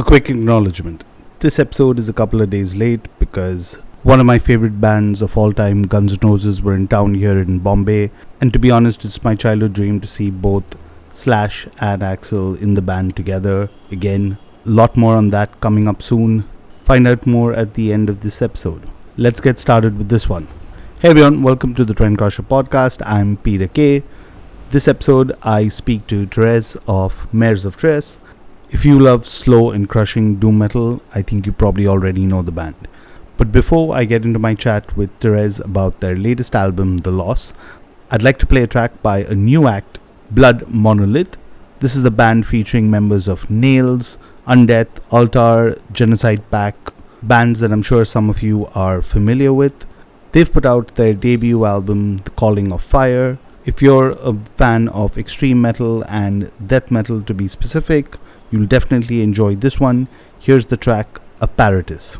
A quick acknowledgement. This episode is a couple of days late because one of my favorite bands of all time, Guns N' Roses, were in town here in Bombay, and to be honest, it's my childhood dream to see both Slash and Axl in the band together again. A lot more on that coming up soon. Find out more at the end of this episode. Let's get started with this one. Hey everyone, welcome to the Trendcrusher podcast. I'm Peter K. This episode, I speak to Thérèse of Mares of Thrace. If you love slow and crushing doom metal, I think you probably already know the band. But before I get into my chat with Thérèse about their latest album, The Loss, I'd like to play a track by a new act, Blood Monolith. This is the band featuring members of Nails, Undeath, Altar, Genocide Pact, bands that I'm sure some of you are familiar with. They've put out their debut album, The Calling of Fire. If you're a fan of extreme metal and death metal to be specific, you'll definitely enjoy this one. Here's the track, Apparatus.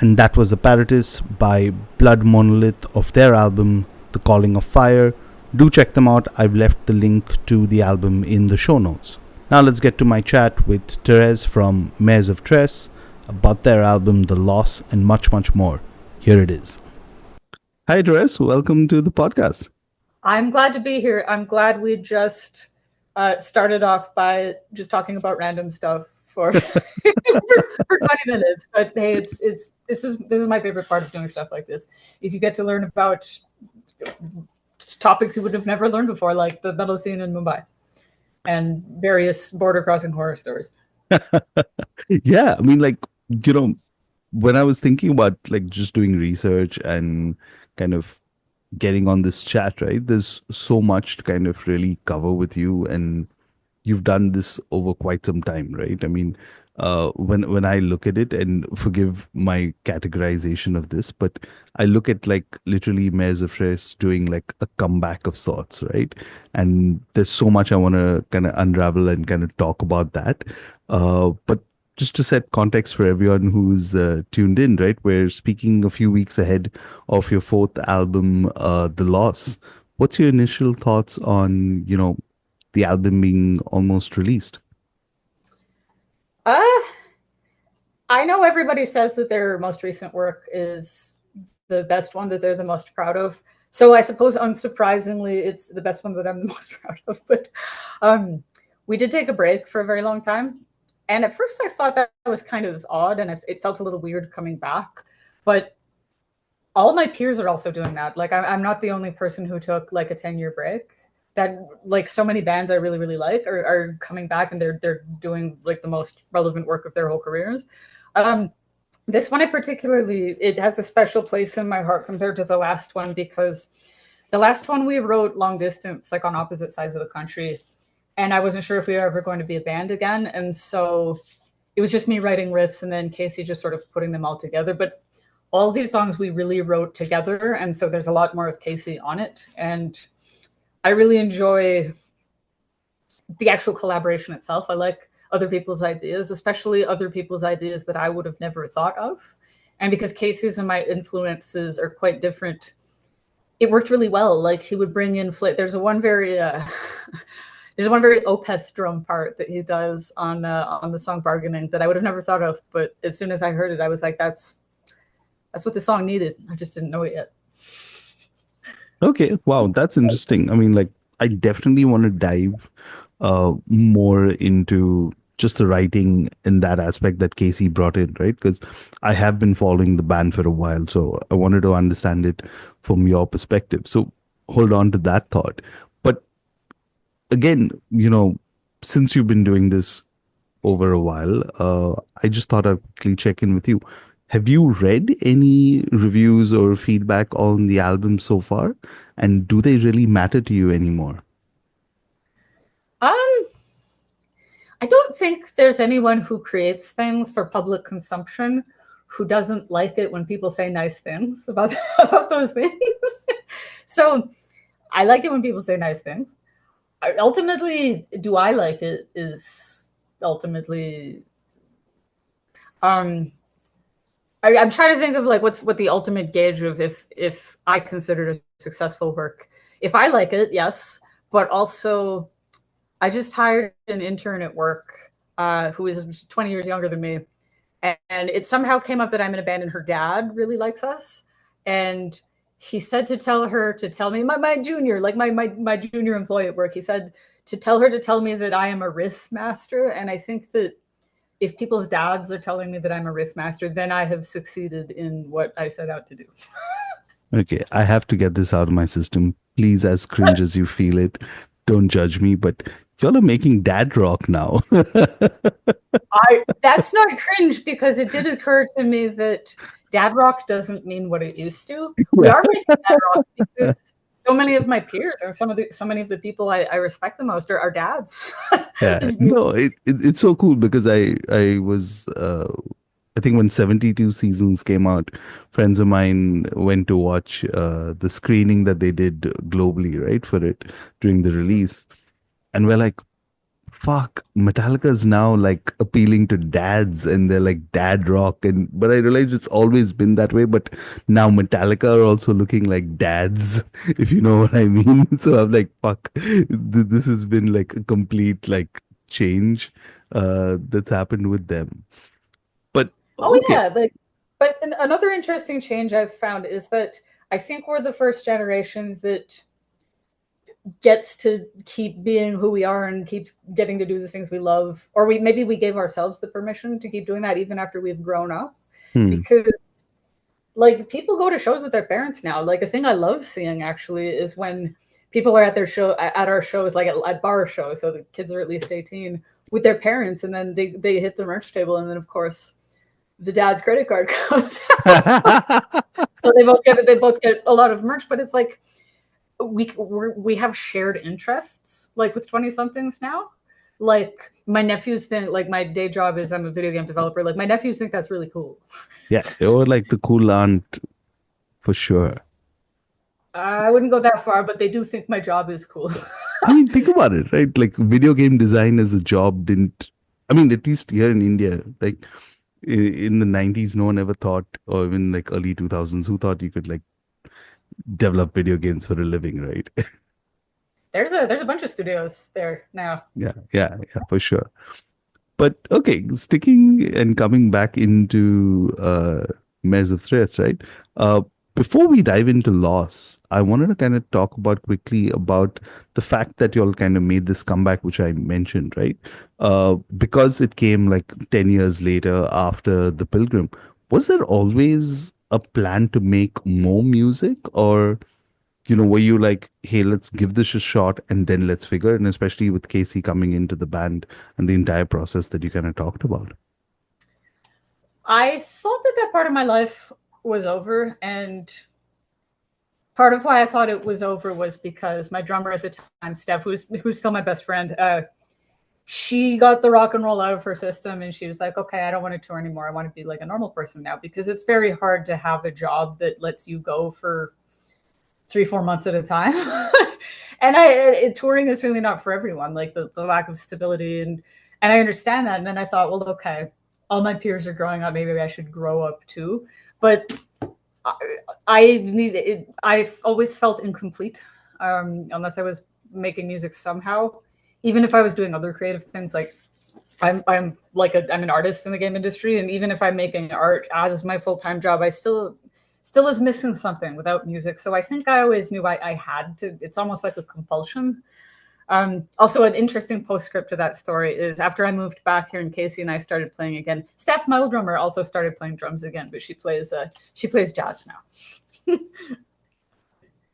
And that was Apparatus by Blood Monolith of their album, The Calling of Fire. Do check them out. I've left the link to the album in the show notes. Now let's get to my chat with Thérèse from Mares of Thrace about their album, The Loss, and much, much more. Here it is. Hi, Thérèse. Welcome to the podcast. I'm glad to be here. I'm glad we just started off by just talking about random stuff for for 20 minutes. But hey, this is my favorite part of doing stuff like this, is you get to learn about topics you would have never learned before, like the metal scene in Mumbai and various border crossing horror stories. Yeah, I mean, like, when I was thinking about like just doing research and kind of getting on this chat, right? There's so much to kind of really cover with you, and you've done this over quite some time, right? I mean, when I look at it, and forgive my categorization of this, but I look at like literally Mares of Thrace doing like a comeback of sorts, right? And there's so much I want to kind of unravel and kind of talk about that. But just to set context for everyone who's tuned in, right? We're speaking a few weeks ahead of your fourth album, The Loss. What's your initial thoughts on, the album being almost released? Uh, I know everybody says that their most recent work is the best one that they're the most proud of. So I suppose, unsurprisingly, it's the best one that I'm the most proud of. But we did take a break for a very long time. And at first I thought that was kind of odd, and it felt a little weird coming back. But all my peers are also doing that. Like, I'm not the only person who took like a 10-year break. That, like, so many bands I really, really like are coming back, and they're doing like the most relevant work of their whole careers. This one, it has a special place in my heart compared to the last one, because the last one we wrote long distance, like on opposite sides of the country, and I wasn't sure if we were ever going to be a band again, and so it was just me writing riffs and then Casey just sort of putting them all together. But all these songs we really wrote together, and so there's a lot more of Casey on it, and I really enjoy the actual collaboration itself. I like other people's ideas, especially other people's ideas that I would have never thought of. And because Casey's and my influences are quite different, it worked really well. Like, he would bring in there's one very there's one very Opeth drum part that he does on the song Bargaining that I would have never thought of, but as soon as I heard it, I was like, that's what the song needed. I just didn't know it yet. Okay, wow, that's interesting. I mean, like, I definitely want to dive more into just the writing in that aspect that Casey brought in, right? Because I have been following the band for a while, so I wanted to understand it from your perspective. So hold on to that thought. But again, since you've been doing this over a while, I just thought I'd quickly check in with you. Have you read any reviews or feedback on the album so far? And do they really matter to you anymore? Um, I don't think there's anyone who creates things for public consumption who doesn't like it when people say nice things about, about those things. So I like it when people say nice things. Ultimately, do I like it is ultimately, I'm trying to think of like what the ultimate gauge of if I consider it a successful work. If I like it, yes, but also I just hired an intern at work who is 20 years younger than me, and it somehow came up that I'm in a band, and her dad really likes us, and he said to tell her to tell me, my junior, like my junior employee at work, he said to tell her to tell me that I am a riff master, and I think that if people's dads are telling me that I'm a riff master, then I have succeeded in what I set out to do. Okay, I have to get this out of my system. Please, as cringe as you feel it, don't judge me, but y'all are making dad rock now. That's not cringe, because it did occur to me that dad rock doesn't mean what it used to. We Yeah. are making dad rock because so many of my peers and so many of the people I respect the most are dads. Yeah. No, it's so cool because I was I think when 72 seasons came out, friends of mine went to watch the screening that they did globally, right, for it during the release. And we're like, fuck, Metallica's now like appealing to dads and they're like dad rock. And but I realized it's always been that way. But now Metallica are also looking like dads, if you know what I mean. So I'm like, fuck, this has been like a complete like change that's happened with them. But Oh okay. yeah, but another interesting change I've found is that I think we're the first generation that gets to keep being who we are and keeps getting to do the things we love, or we gave ourselves the permission to keep doing that even after we've grown up, Hmm. because like people go to shows with their parents now. Like, a thing I love seeing actually is when people are at our shows, like at bar shows, so the kids are at least 18 with their parents, and then they hit the merch table, and then of course the dad's credit card comes out. So they both get a lot of merch, but it's like we have shared interests, like with 20 somethings now. Like my nephews think, like my day job is I'm a video game developer. Like my nephews think that's really cool. Yeah, you're like the cool aunt for sure. I wouldn't go that far, but they do think my job is cool. I mean, think about it, right? Like video game design as a job didn't, I mean, at least here in India, like in the 90s, no one ever thought, or even like early 2000s, who thought you could like develop video games for a living, right? There's a bunch of studios there now. Yeah, for sure. But okay, sticking and coming back into Mares of Thrace, right? Uh, Before we dive into loss, I wanted to kind of talk about quickly about the fact that you all kind of made this comeback, which I mentioned, right? Because it came like 10 years later after The Pilgrim. Was there always a plan to make more music, or were you like, hey, let's give this a shot and then let's figure it? And especially with Casey coming into the band and the entire process that you kind of talked about. I thought that part of my life was over, and part of why I thought it was over was because my drummer at the time, Steph, who's still my best friend, she got the rock and roll out of her system, and she was like, okay, I don't want to tour anymore. I want to be like a normal person now, because it's very hard to have a job that lets you go for 3-4 months at a time. And touring is really not for everyone, like the lack of stability. And I understand that. And then I thought, well, okay, all my peers are growing up. Maybe I should grow up too. But I've always felt incomplete unless I was making music somehow, even if I was doing other creative things. Like I'm an artist in the game industry, and even if I'm making art as my full-time job, I still was missing something without music. So I think I always knew I had to. It's almost like a compulsion. Also, an interesting postscript to that story is after I moved back here and Casey and I started playing again, Steph, my old drummer, also started playing drums again, but she plays jazz now.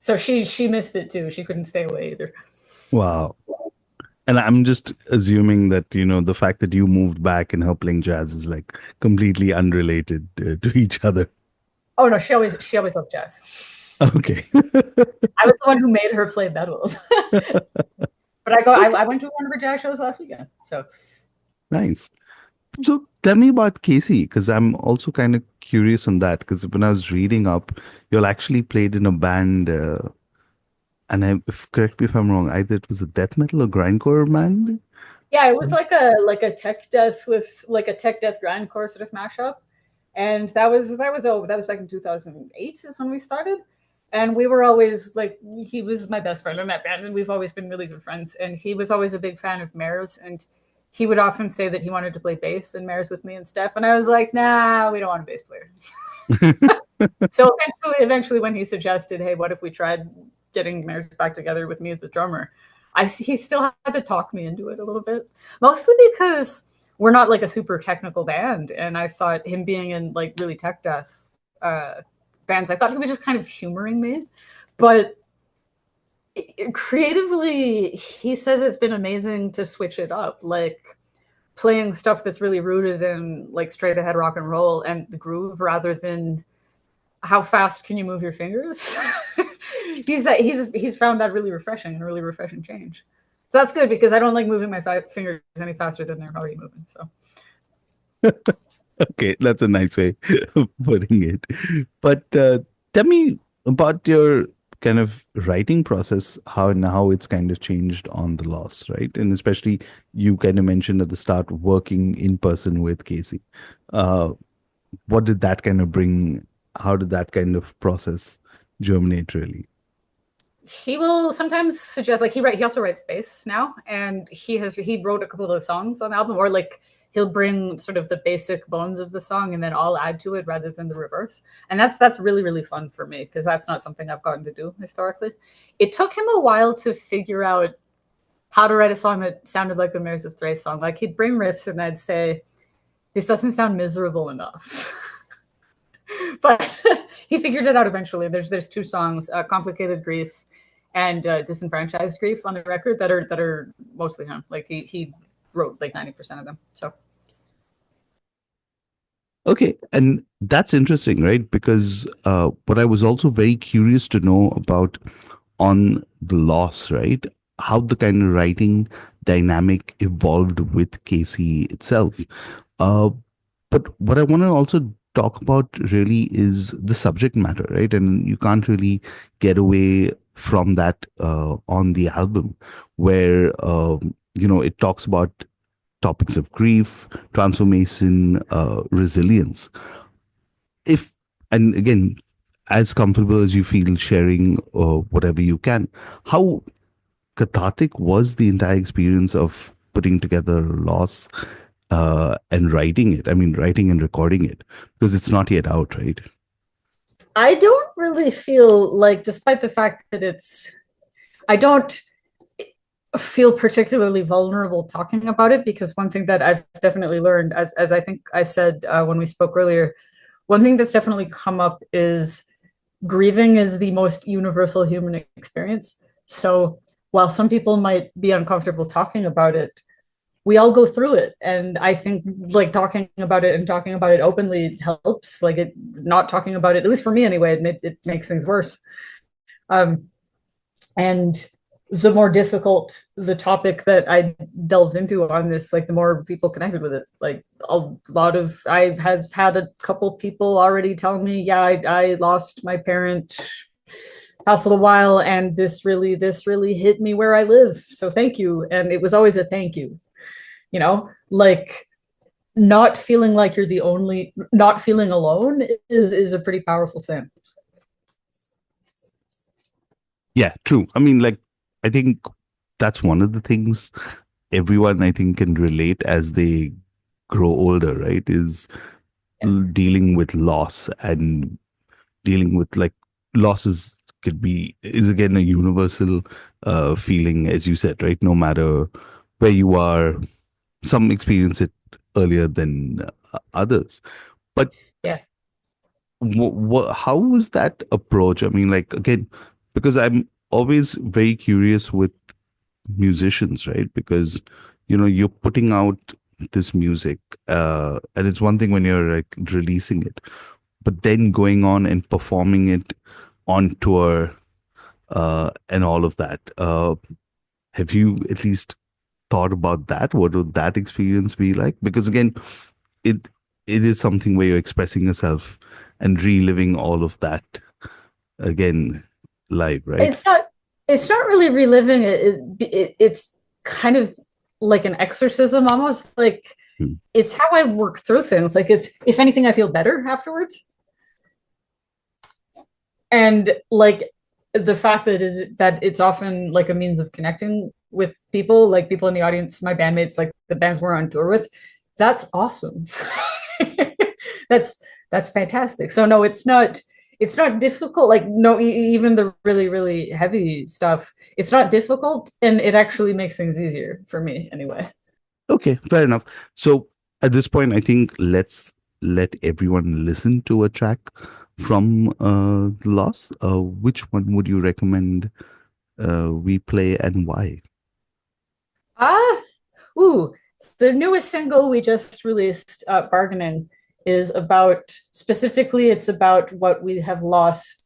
So she missed it too. She couldn't stay away either. Wow. And I'm just assuming that, the fact that you moved back and her playing jazz is like completely unrelated to each other. Oh no, she always loved jazz. Okay. I was the one who made her play medals. But I went to one of her jazz shows last weekend. So Nice. So tell me about Casey, because I'm also kind of curious on that. Because when I was reading up, you all actually played in a band, correct me if I'm wrong, either it was a death metal or grindcore band. Yeah, it was like a tech death with like a tech death grindcore sort of mashup, and that was back in 2008 is when we started. And we were always like, he was my best friend in that band, and we've always been really good friends. And he was always a big fan of Mares, and he would often say that he wanted to play bass in Mares with me and Steph. And I was like, nah, we don't want a bass player. So eventually, when he suggested, hey, what if we tried getting Mares back together with me as the drummer, he still had to talk me into it a little bit, mostly because we're not like a super technical band. And I thought him being in like really tech death bands, I thought he was just kind of humoring me. But creatively, he says it's been amazing to switch it up, like playing stuff that's really rooted in like straight ahead rock and roll and the groove rather than how fast can you move your fingers. He's found that really refreshing and a really refreshing change. So that's good, because I don't like moving my fingers any faster than they're already moving. So Okay, that's a nice way of putting it. But tell me about your kind of writing process, how it's kind of changed on the loss, right? And especially you kind of mentioned at the start working in person with Casey. What did that kind of bring? How did that kind of process germinate really? he will sometimes suggest, like he also writes bass now, and he wrote a couple of the songs on the album, or like he'll bring sort of the basic bones of the song and then I'll add to it rather than the reverse. And that's really, really fun for me, because that's not something I've gotten to do historically. It took him a while to figure out how to write a song that sounded like the Mares of Thrace song. Like he'd bring riffs and I'd say, this doesn't sound miserable enough. But he figured it out eventually. There's two songs, Complicated Grief and Disenfranchised Grief, on the record that are mostly him. Like he wrote like 90% of them. So Okay, and that's interesting, right? Because what I was also very curious to know about on the loss, right? How the kind of writing dynamic evolved with Casey itself. Uh, but what I want to also talk about really is the subject matter, right? And you can't really get away from that on the album, where it talks about topics of grief, transformation, resilience. If and again, as comfortable as you feel sharing whatever you can, how cathartic was the entire experience of putting together loss and writing it? I mean, writing and recording it because it's not yet out, right? I don't really feel like, despite the fact that I don't feel particularly vulnerable talking about it, because one thing that I've definitely learned, as I think I said when we spoke earlier, one thing that's definitely come up is grieving is the most universal human experience. So while some people might be uncomfortable talking about it, we all go through it. And I think like talking about it and talking about it openly helps. Like it, not talking about it, at least for me anyway, it makes things worse. Um, and the more difficult the topic that I delved into on this, like the more people connected with it. Like a lot of, I have had a couple people already tell me, yeah, I lost my parent past a little while, and this really hit me where I live. So thank you. And it was always a thank you, like not feeling like you're the only, not feeling alone is a pretty powerful thing. Yeah, true. I mean, like, I think that's one of the things everyone I think can relate as they grow older, right? Is dealing with loss and dealing with like losses could be is again a universal feeling, as you said, right? No matter where you are, some experience it earlier than others. But Yeah. how was that approach? I mean, like again, because I'm always very curious with musicians, right? Because you're putting out this music, and it's one thing when you're like releasing it, but then going on and performing it on tour and all of that. Have you at least thought about that? What would that experience be like? Because again, it it is something where you're expressing yourself and reliving all of that again live, right? It's not really reliving it's kind of like an exorcism almost. Like Hmm. it's how I work through things. Like it's, if anything, I feel better afterwards. And like the fact that it's often like a means of connecting with people, like people in the audience, my bandmates, like the bands we're on tour with. That's awesome. that's that's fantastic. So no, it's not difficult. Like no, even the really heavy stuff, it's not difficult, and it actually makes things easier for me anyway. Okay, fair enough. So at this point, I think let's let everyone listen to a track from Loss. Which one would you recommend we play and why? Ah, ooh, the newest single we just released, Bargaining, is about, specifically, it's about what we have lost,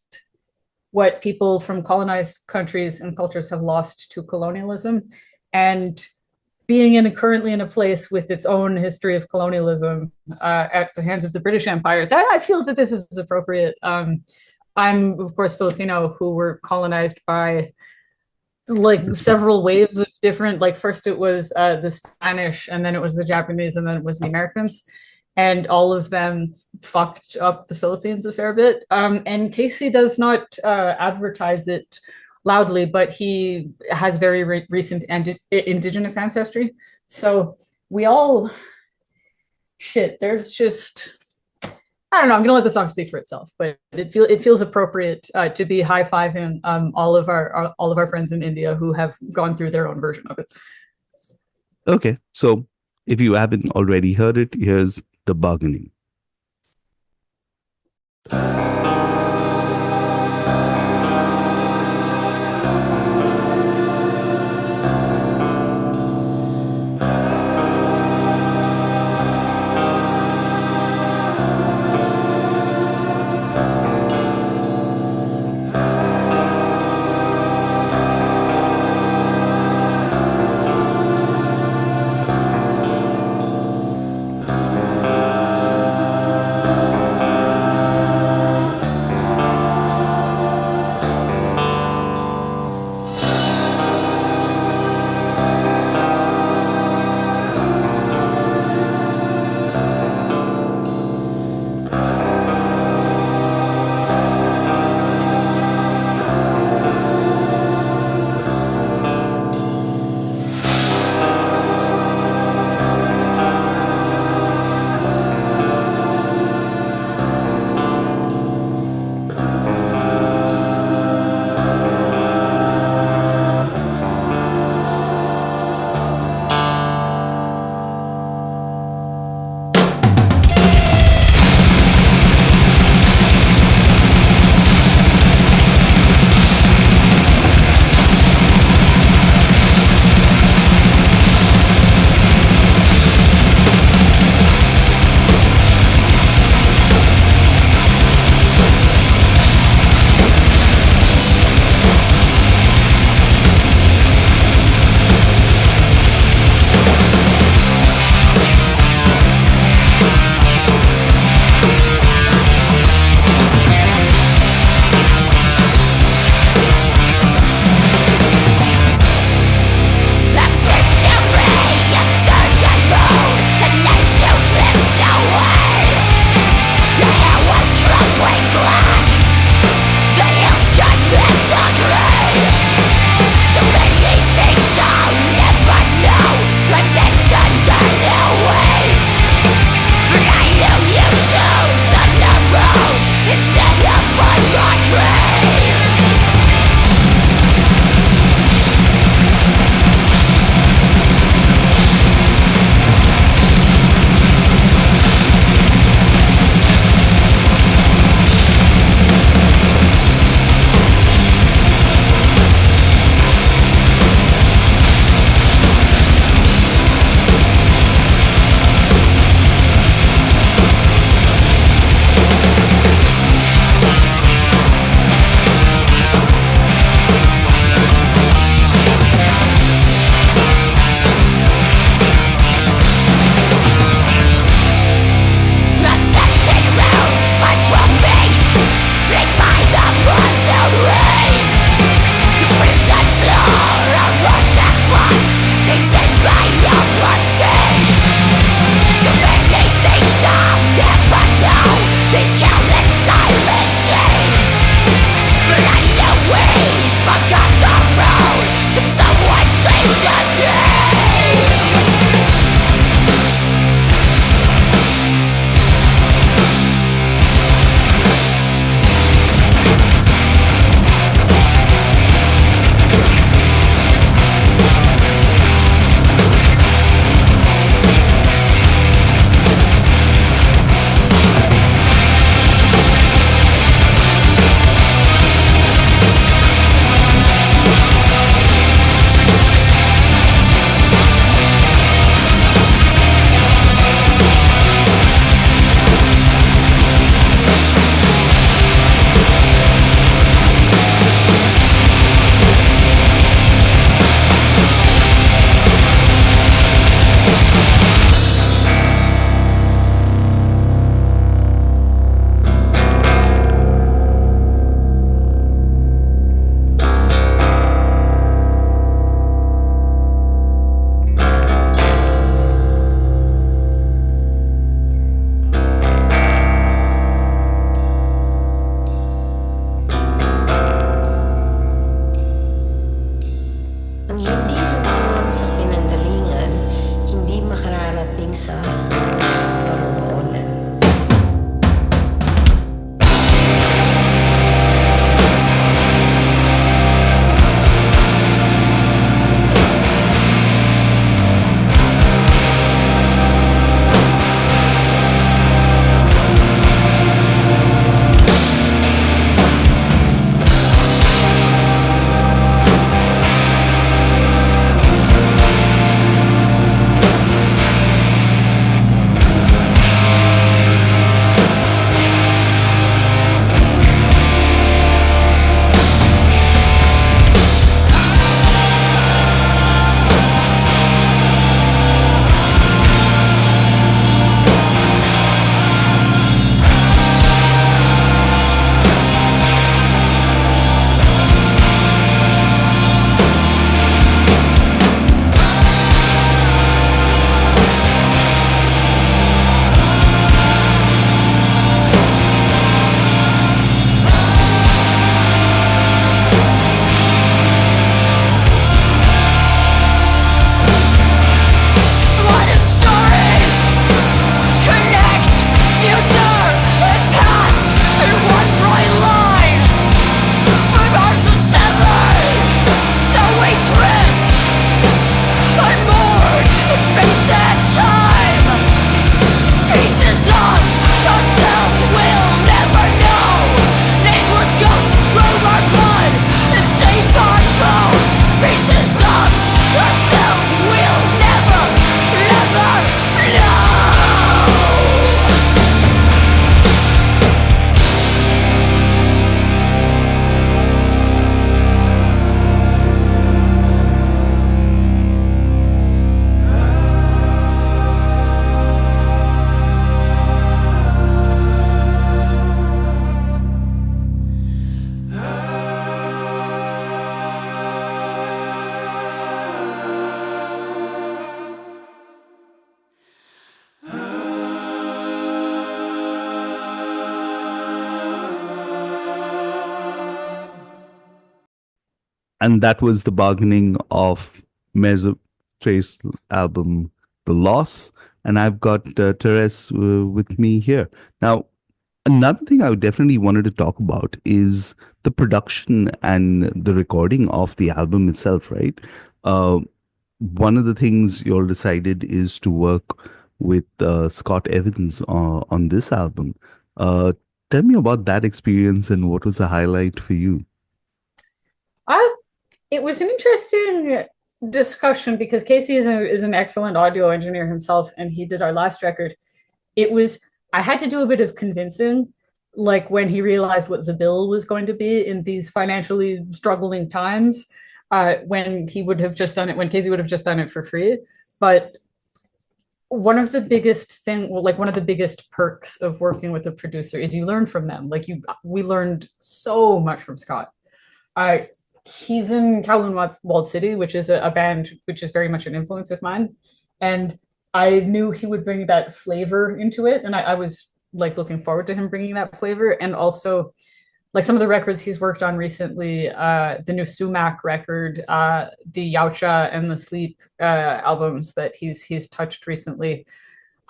what people from colonized countries and cultures have lost to colonialism. And being currently in a place with its own history of colonialism at the hands of the British Empire, that I feel that this is appropriate. I'm, of course, Filipino, who were colonized by like several waves of different, like first it was the Spanish, and then it was the Japanese, and then it was the Americans, and all of them fucked up the Philippines a fair bit. And Casey does not advertise it loudly, but he has very recent indigenous ancestry. So we all, shit, there's just, I don't know. I'm gonna let the song speak for itself, but it feels appropriate to be high fiving all of our friends in India who have gone through their own version of it. Okay, so if you haven't already heard it, here's The Bargaining. And that was the bargaining of Mares of Thrace album, The Loss. And I've got Therese with me here. Now, another thing I would definitely wanted to talk about is the production and the recording of the album itself, right? Uh, One of the things you all decided is to work with Scott Evans on this album. Uh, Tell me about that experience and what was the highlight for you? I It was an interesting discussion because Casey is an excellent audio engineer himself, and he did our last record. It was I had to do a bit of convincing, like when he realized what the bill was going to be in these financially struggling times, when he would have just done it, when Casey would have just done it for free. But one of the biggest perks of working with a producer is you learn from them. We learned so much from Scott. Uh, he's in Kowloon Walled City, which is a band which is very much an influence of mine. And I knew he would bring that flavor into it. And I was like looking forward to him bringing that flavor. And also, like some of the records he's worked on recently, the new Sumac record, the Yautja and the Sleep albums that he's touched recently.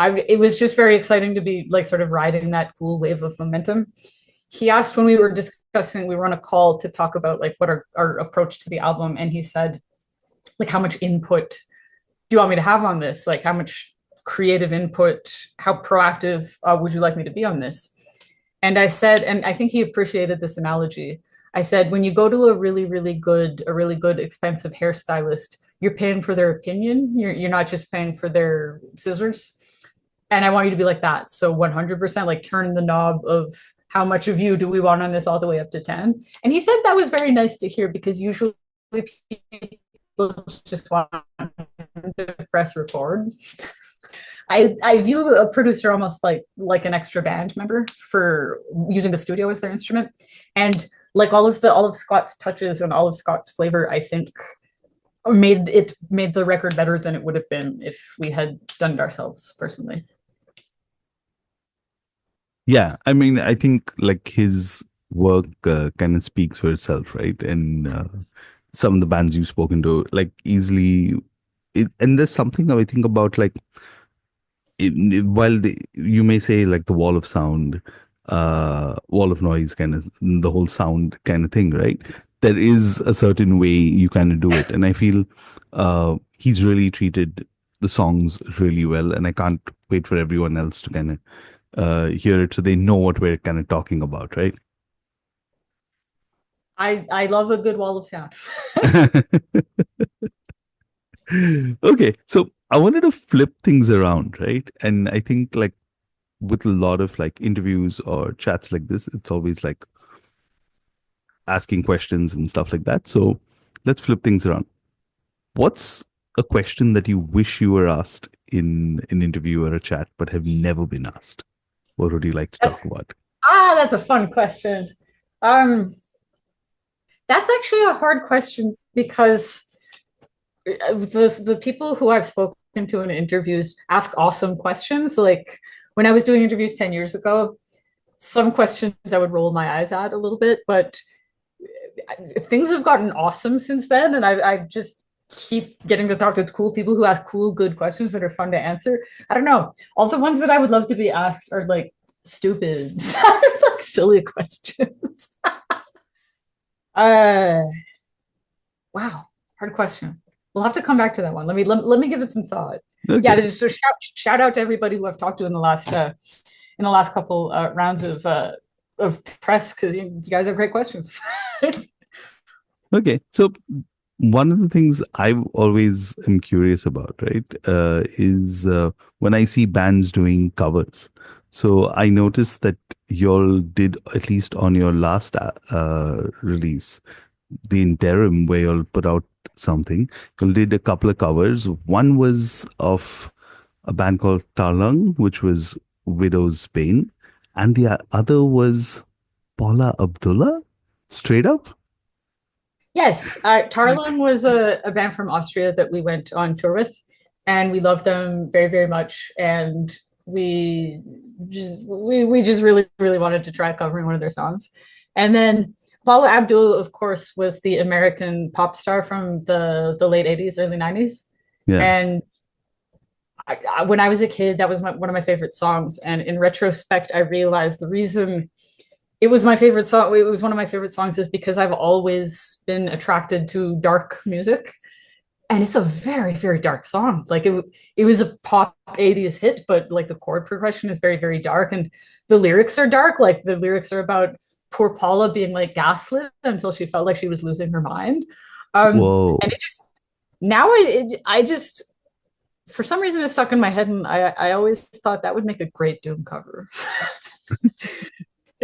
It was just very exciting to be like sort of riding that cool wave of momentum. He asked when we were discussing, we were on a call to talk about like what our approach to the album, and he said, like, how much input do you want me to have on this? Like, how much creative input? How proactive would you like me to be on this? And I said, and I think he appreciated this analogy. I said, when you go to a really good, expensive hairstylist, you're paying for their opinion. You're not just paying for their scissors. And I want you to be like that. So 100%, like, turn the knob of how much of you do we want on this all the way up to 10. And he said that was very nice to hear, because usually people just want to press record. I view a producer almost like an extra band member for using the studio as their instrument. And like all of Scott's touches and all of Scott's flavor, I think made the record better than it would have been if we had done it ourselves personally. Yeah, I mean, I think like his work kind of speaks for itself, right? And some of the bands you've spoken to, like easily, and there's something I think about like while you may say like the wall of sound, wall of noise, kind of the whole sound kind of thing, right? There is a certain way you kind of do it, and I feel he's really treated the songs really well, and I can't wait for everyone else to kind of hear it so they know what we're kind of talking about, right? I love a good wall of sound. Okay, so I wanted to flip things around, right? And I think like with a lot of like interviews or chats like this, it's always like asking questions and stuff like that. So let's flip things around. What's a question that you wish you were asked in an interview or a chat but have never been asked? What would you like to That's talk about? that's a fun question. Um, that's actually a hard question because the people who I've spoken to in interviews ask awesome questions. Like when I was doing interviews 10 years ago, some questions I would roll my eyes at a little bit, but things have gotten awesome since then, and I just keep getting to talk to cool people who ask cool, good questions that are fun to answer. I don't know. All the ones that I would love to be asked are like stupid, like silly questions. uh, wow, hard question. We'll have to come back to that one. Let me give it some thought. Yeah, Okay. just so shout out to everybody who I've talked to in the last couple rounds of press, because you guys have great questions. Okay. So one of the things I always am curious about, right, is when I see bands doing covers. So I noticed that y'all did, at least on your last release, the interim where y'all put out something, y'all did a couple of covers. One was of a band called Tarlung, which was Widow's Bane, and the other was Paula Abdullah, straight up. Yes, Tarlon was a band from Austria that we went on tour with, and we loved them very, very much. And we just really, really wanted to try covering one of their songs. And then Paula Abdul, of course, was the American pop star from the late 80s, early 90s. Yeah. And when I was a kid, that was one of my favorite songs. And in retrospect, I realized the reason it was my favorite song, it was one of my favorite songs, is because I've always been attracted to dark music. And it's a very, very dark song. Like it was a pop 80s hit, but like the chord progression is very, very dark. And the lyrics are dark. Like the lyrics are about poor Paula being like gaslit until she felt like she was losing her mind. Whoa. And it just, now I just, for some reason it's stuck in my head, and I always thought that would make a great Doom cover.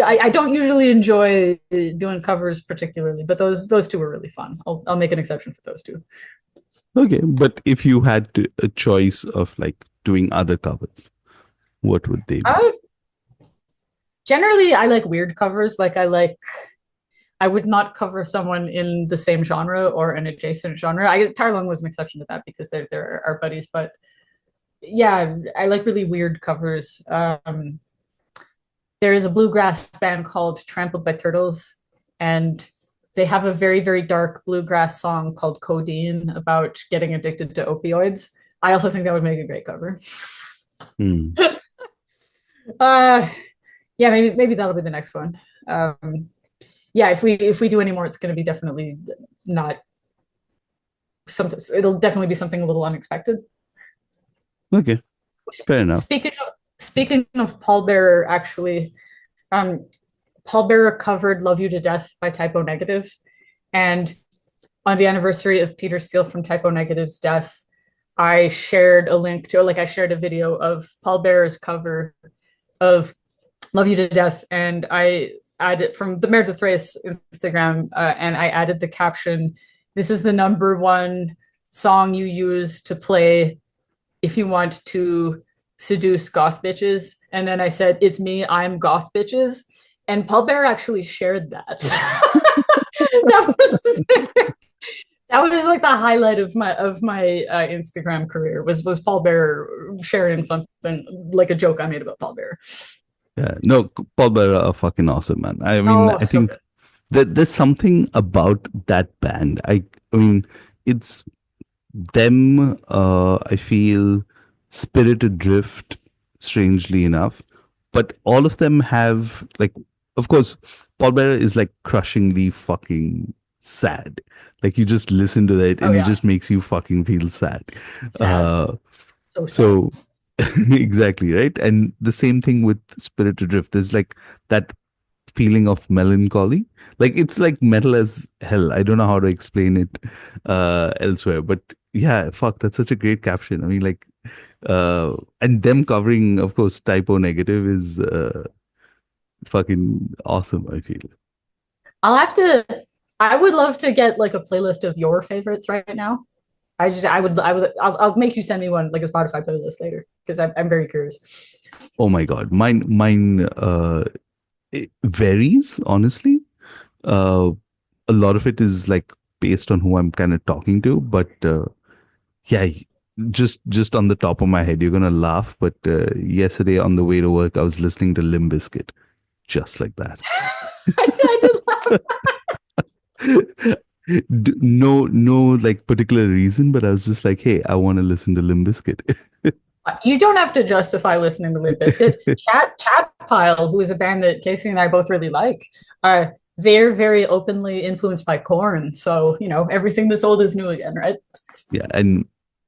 I don't usually enjoy doing covers particularly, but those two were really fun. I'll make an exception for those two. Okay, but if you had a choice of like doing other covers, what would they be? Generally, I like weird covers. Like I would not cover someone in the same genre or an adjacent genre. I guess Tarlung was an exception to that because they're our buddies. But yeah, I like really weird covers. There is a bluegrass band called Trampled by Turtles, and they have a very, very dark bluegrass song called Codeine about getting addicted to opioids. I also think that would make a great cover. Yeah, maybe that'll be the next one. Yeah, if we do any more, it's going to be definitely not something. It'll definitely be something a little unexpected. Okay, fair enough. Speaking of Pallbearer, actually, Pallbearer covered "Love You to Death" by Typo Negative, and on the anniversary of Peter Steele from Typo Negative's death, I shared a link to, like, I shared a video of Pallbearer's cover of "Love You to Death," and I added from the Mares of Thrace Instagram, and I added the caption, "This is the #1 song you use to play if you want to seduce goth bitches." And then I said, "It's me, I'm goth bitches." And Pallbearer actually shared that. that was like the highlight of my Instagram career was Pallbearer sharing something, like a joke I made about Pallbearer. Yeah, no, Pallbearer are fucking awesome, man. I mean, I think that there's something about that band. I mean, it's them. I feel Spirited Drift, strangely enough, but all of them have, like, of course, Pallbearer is like crushingly fucking sad. Like you just listen to that and it just makes you fucking feel sad. So exactly, right? And the same thing with Spirited Drift. There's like that feeling of melancholy. Like it's like metal as hell. I don't know how to explain it elsewhere, but yeah, fuck, that's such a great caption. I mean, like, and them covering, of course, Typo Negative is fucking awesome, I feel. I would love to get like a playlist of your favorites right now. I'll make you send me one, like a Spotify playlist later, because I'm very curious. Oh my God. Mine it varies, honestly. A lot of it is like based on who I'm kind of talking to, but yeah, just on the top of my head, you're gonna laugh. But yesterday on the way to work, I was listening to Limp Bizkit, just like that. I did laugh. No, like particular reason, but I was just like, hey, I want to listen to Limp Bizkit. You don't have to justify listening to Limp Bizkit. Cat Pile, who is a band that Casey and I both really like, they're very openly influenced by Korn. So, you know, everything that's old is new again, right? Yeah, and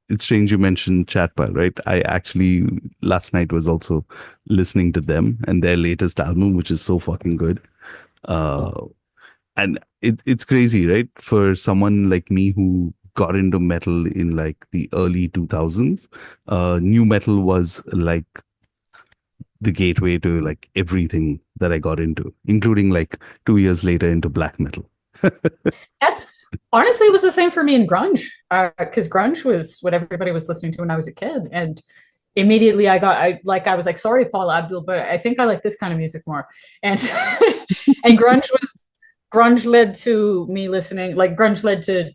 it's strange you mentioned Chatpile, right? I actually last night was also listening to them and their latest album, which is so fucking good. And it's crazy, right? For someone like me who got into metal in like the early 2000s, new metal was like the gateway to like everything that I got into, including like 2 years later into black metal. That's honestly, it was the same for me in grunge, because grunge was what everybody was listening to when I was a kid, and immediately I was like, sorry, Paul Abdul, but I think I like this kind of music more, and and grunge led to me listening, like grunge led to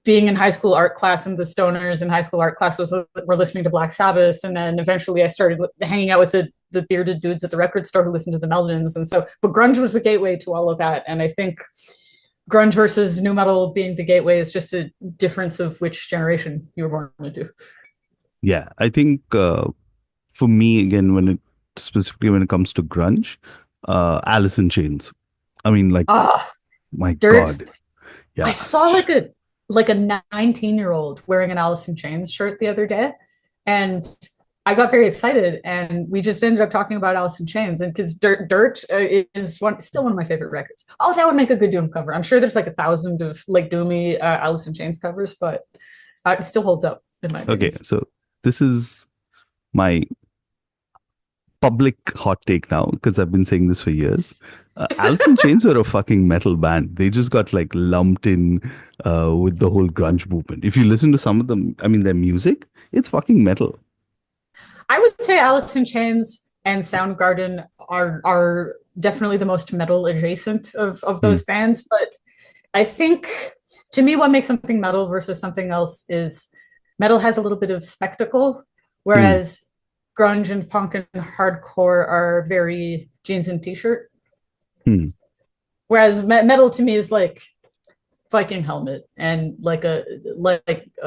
being in high school art class, and the stoners in high school art class were listening to Black Sabbath, and then eventually I started hanging out with the bearded dudes at the record store who listened to the Melvins, and so but grunge was the gateway to all of that, and I think grunge versus nu metal being the gateway is just a difference of which generation you were born into. Yeah, I think for me again, specifically when it comes to grunge, Alice in Chains. I mean, like, my Dirt. God, yeah. I saw like a 19-year-old wearing an Alice in Chains shirt the other day, and I got very excited, and we just ended up talking about Alice in Chains, and because Dirt is still one of my favorite records. Oh, that would make a good Doom cover. I'm sure there's like 1,000 of like doomy Alice in Chains covers, but it still holds up in my opinion. Okay, so this is my public hot take now, because I've been saying this for years. Alice in Chains were a fucking metal band. They just got like lumped in with the whole grunge movement. If you listen to some of them, I mean, their music, it's fucking metal. I would say Alice in Chains and Soundgarden are definitely the most metal adjacent of those bands. But I think to me, what makes something metal versus something else is metal has a little bit of spectacle, whereas grunge and punk and hardcore are very jeans and t-shirt. Whereas metal to me is like Viking helmet and like a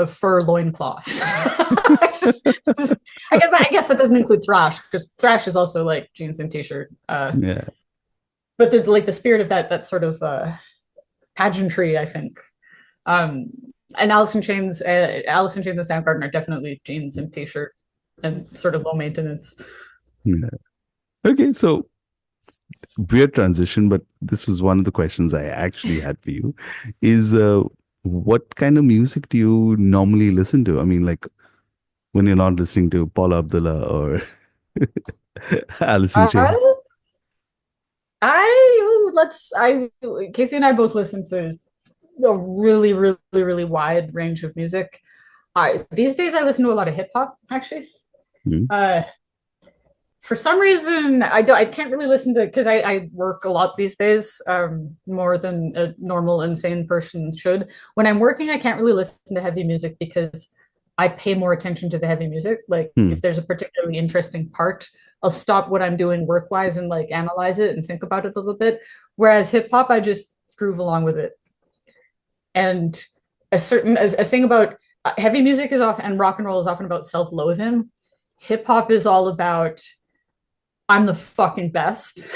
fur loincloth. I guess that doesn't include thrash, because thrash is also like jeans and t-shirt. Yeah. But the spirit of that sort of pageantry, I think. And Alice in Chains and Soundgarden are definitely jeans and t-shirt and sort of low maintenance. Yeah. Okay, so weird transition, but this was one of the questions I actually had for you is what kind of music do you normally listen to? I mean, like when you're not listening to Paula Abdullah or Alice in Chains. Casey and I both listen to a really, really, really wide range of music. These days I listen to a lot of hip hop, actually. For some reason, I can't really listen to, because I work a lot these days, more than a normal insane person should. When I'm working, I can't really listen to heavy music because I pay more attention to the heavy music. Like if there's a particularly interesting part, I'll stop what I'm doing work-wise and like analyze it and think about it a little bit. Whereas hip hop, I just groove along with it. And a thing about heavy music is often, and rock and roll is often about self-loathing. Hip hop is all about I'm the fucking best,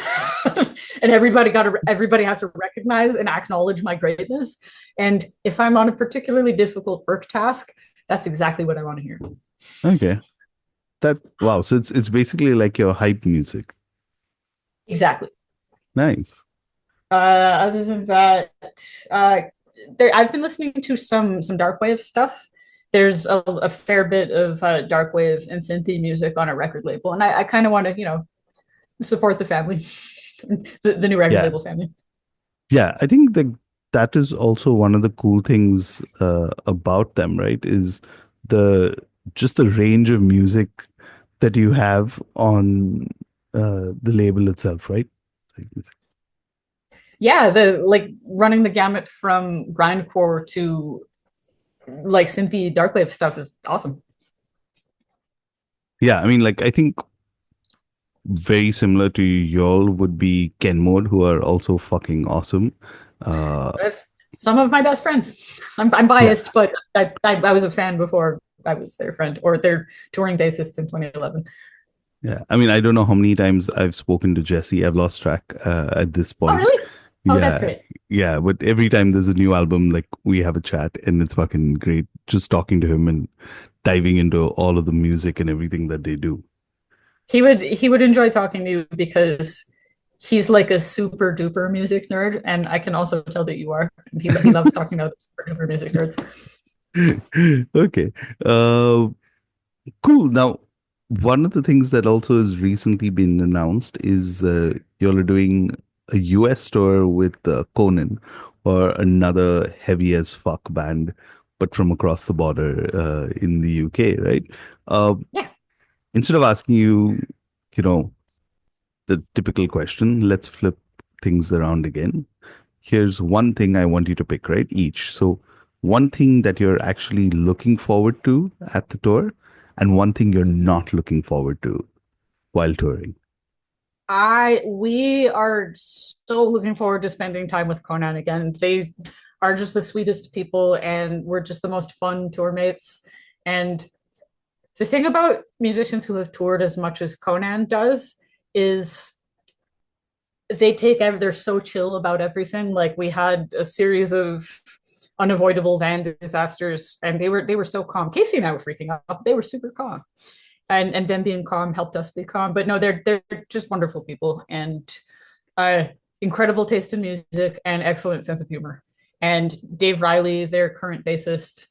and everybody has to recognize and acknowledge my greatness. And if I'm on a particularly difficult work task, that's exactly what I want to hear. Okay, wow. So it's basically like your hype music. Exactly. Nice. Other than that, I've been listening to some darkwave stuff. There's a fair bit of darkwave and synthy music on a record label, and I kind of want to, support the family, the new record label family. Yeah, I think that is also one of the cool things about them, right? Is just the range of music that you have on the label itself, right? Yeah, running the gamut from grindcore to like synthy darkwave stuff is awesome. Yeah, I mean, like I think very similar to y'all would be Ken Mode, who are also fucking awesome. That's some of my best friends. I'm biased, but I was a fan before I was their friend or their touring bassist in 2011. Yeah, I mean, I don't know how many times I've spoken to Jesse. I've lost track at this point. Oh, really? Oh, that's great. Yeah, but every time there's a new album, like we have a chat, and it's fucking great just talking to him and diving into all of the music and everything that they do. He would enjoy talking to you because he's like a super duper music nerd, and I can also tell that you are. And he loves talking to super duper music nerds. Okay, cool. Now, one of the things that also has recently been announced is y'all are doing a US tour with Conan, or another heavy as fuck band, but from across the border in the UK, right? Yeah. Instead of asking you, the typical question, let's flip things around again. Here's one thing I want you to pick, right? Each. So one thing that you're actually looking forward to at the tour and one thing you're not looking forward to while touring. We are so looking forward to spending time with Conan again. They are just the sweetest people, and we're just the most fun tour mates. And the thing about musicians who have toured as much as Conan does is they're so chill about everything. Like, we had a series of unavoidable van disasters, and they were so calm. Casey and I were freaking out. They were super calm, and them being calm helped us be calm. But no, they're just wonderful people, and incredible taste in music and excellent sense of humor. And Dave Riley, their current bassist,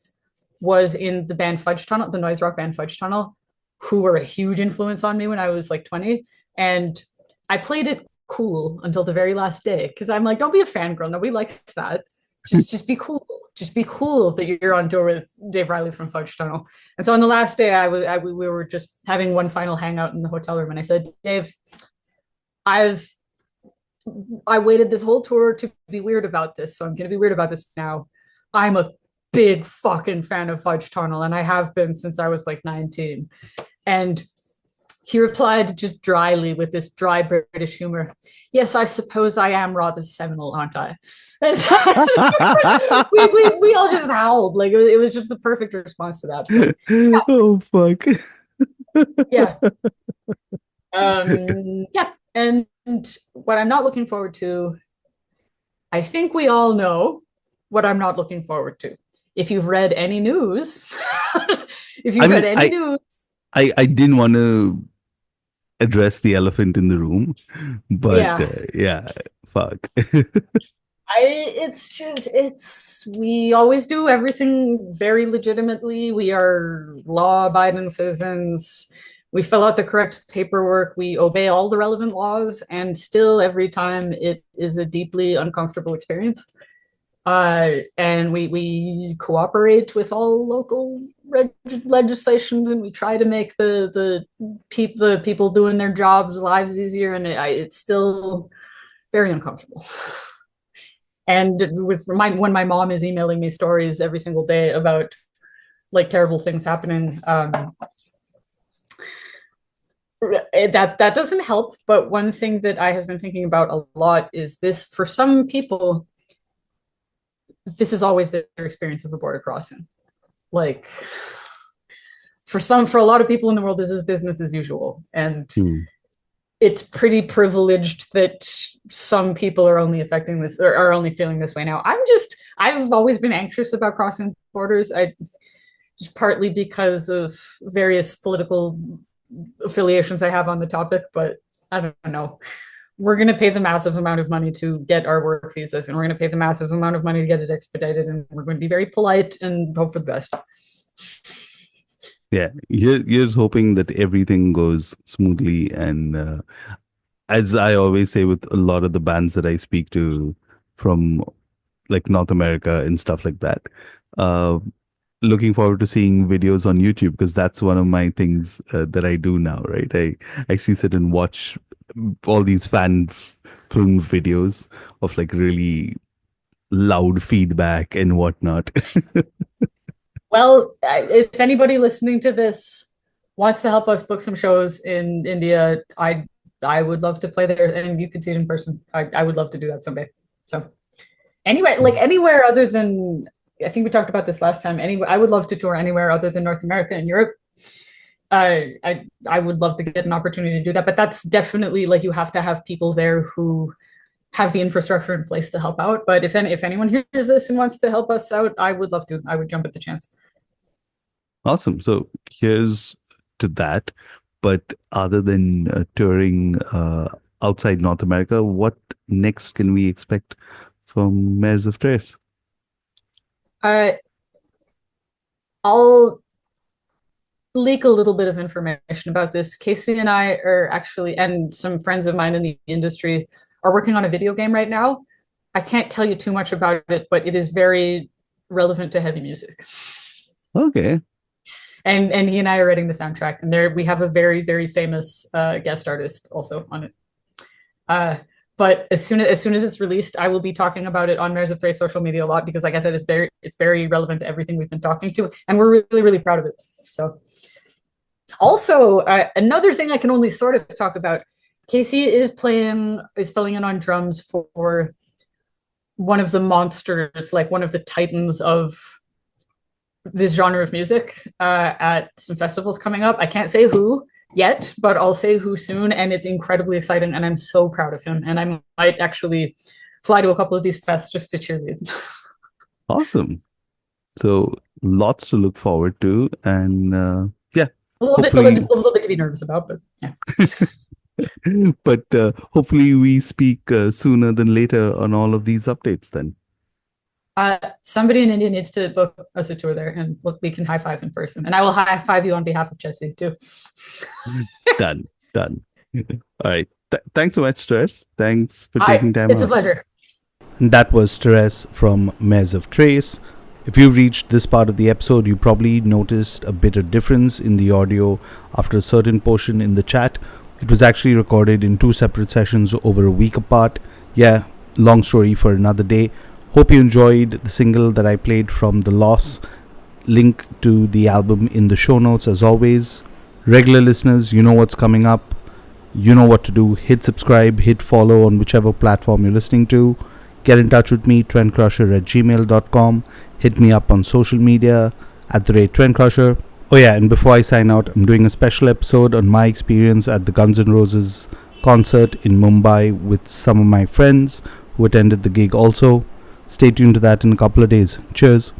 was in the band Fudge Tunnel, the noise rock band Fudge Tunnel, who were a huge influence on me when I was like 20. And I played it cool until the very last day, because I'm like, don't be a fangirl. Nobody likes that. Just be cool. Just be cool that you're on tour with Dave Riley from Fudge Tunnel. And so on the last day, we were just having one final hangout in the hotel room, and I said, Dave, I waited this whole tour to be weird about this, so I'm going to be weird about this now. I'm a big fucking fan of Fudge Tunnel, and I have been since I was like 19. And he replied just dryly with this dry British humor, yes, I suppose I am rather seminal, aren't I? We all just howled. Like, it was just the perfect response to that. But, yeah. Oh, fuck. Yeah. Yeah. And what I'm not looking forward to, I think we all know what I'm not looking forward to. If you've read any news, I didn't want to address the elephant in the room, but yeah, fuck. We always do everything very legitimately. We are law-abiding citizens. We fill out the correct paperwork. We obey all the relevant laws, and still every time it is a deeply uncomfortable experience. And we cooperate with all local legislations, and we try to make the people doing their jobs' lives easier, and it's still very uncomfortable. And when my mom is emailing me stories every single day about like terrible things happening, that doesn't help. But one thing that I have been thinking about a lot is this: for some people, this is always their experience of a border crossing. Like, for a lot of people in the world, this is business as usual. And it's pretty privileged that some people are only affecting this, or are only feeling this way now. I've always been anxious about crossing borders. Just partly because of various political affiliations I have on the topic, but I don't know. We're going to pay the massive amount of money to get our work visas, and we're going to pay the massive amount of money to get it expedited, and we're going to be very polite and hope for the best. Yeah, here's hoping that everything goes smoothly. And as I always say with a lot of the bands that I speak to from like North America and stuff like that, looking forward to seeing videos on YouTube, because that's one of my things that I do now, right? I actually sit and watch all these fan film videos of like really loud feedback and whatnot. Well, if anybody listening to this wants to help us book some shows in India, I would love to play there, and you could see it in person. I would love to do that someday. So anyway, like anywhere other than, I think we talked about this last time. Anyway, I would love to tour anywhere other than North America and Europe. I would love to get an opportunity to do that, but that's definitely like, you have to have people there who have the infrastructure in place to help out. But if anyone hears this and wants to help us out, I would love to. I would jump at the chance. Awesome. So here's to that. But other than touring outside North America, what next can we expect from Mares of Thrace? I'll leak a little bit of information about this. Casey and I are actually, and some friends of mine in the industry, are working on a video game right now. I can't tell you too much about it, but it is very relevant to heavy music. Okay. And he and I are writing the soundtrack, and we have a very, very famous guest artist also on it. But as soon as it's released, I will be talking about it on Mares of Thrace social media a lot because, like I said, it's very relevant to everything we've been talking to, and we're really, really proud of it. So, also another thing I can only sort of talk about, Casey is filling in on drums for one of the monsters, like one of the titans of this genre of music at some festivals coming up. I can't say who yet, but I'll say who soon, and it's incredibly exciting, and I'm so proud of him, and I might actually fly to a couple of these fests just to cheerlead. Awesome. So lots to look forward to, and a little bit to be nervous about, but yeah. But hopefully we speak sooner than later on all of these updates then. Somebody in India needs to book us a tour there, and look, we can high five in person, and I will high five you on behalf of Jesse too. Done. All right. Thanks so much, Thérèse. Thanks for taking time. It's a pleasure. And that was Thérèse from Mares of Thrace. If you reached this part of the episode, you probably noticed a bit of difference in the audio after a certain portion in the chat. It was actually recorded in 2 separate sessions over a week apart. Yeah, long story for another day. Hope you enjoyed the single that I played from The Loss. Link to the album in the show notes as always. Regular listeners, you know what's coming up. You know what to do. Hit subscribe, hit follow on whichever platform you're listening to. Get in touch with me, trendcrusher@gmail.com. Hit me up on social media, @Trendcrusher. Oh yeah, and before I sign out, I'm doing a special episode on my experience at the Guns N' Roses concert in Mumbai with some of my friends who attended the gig also. Stay tuned to that in a couple of days. Cheers.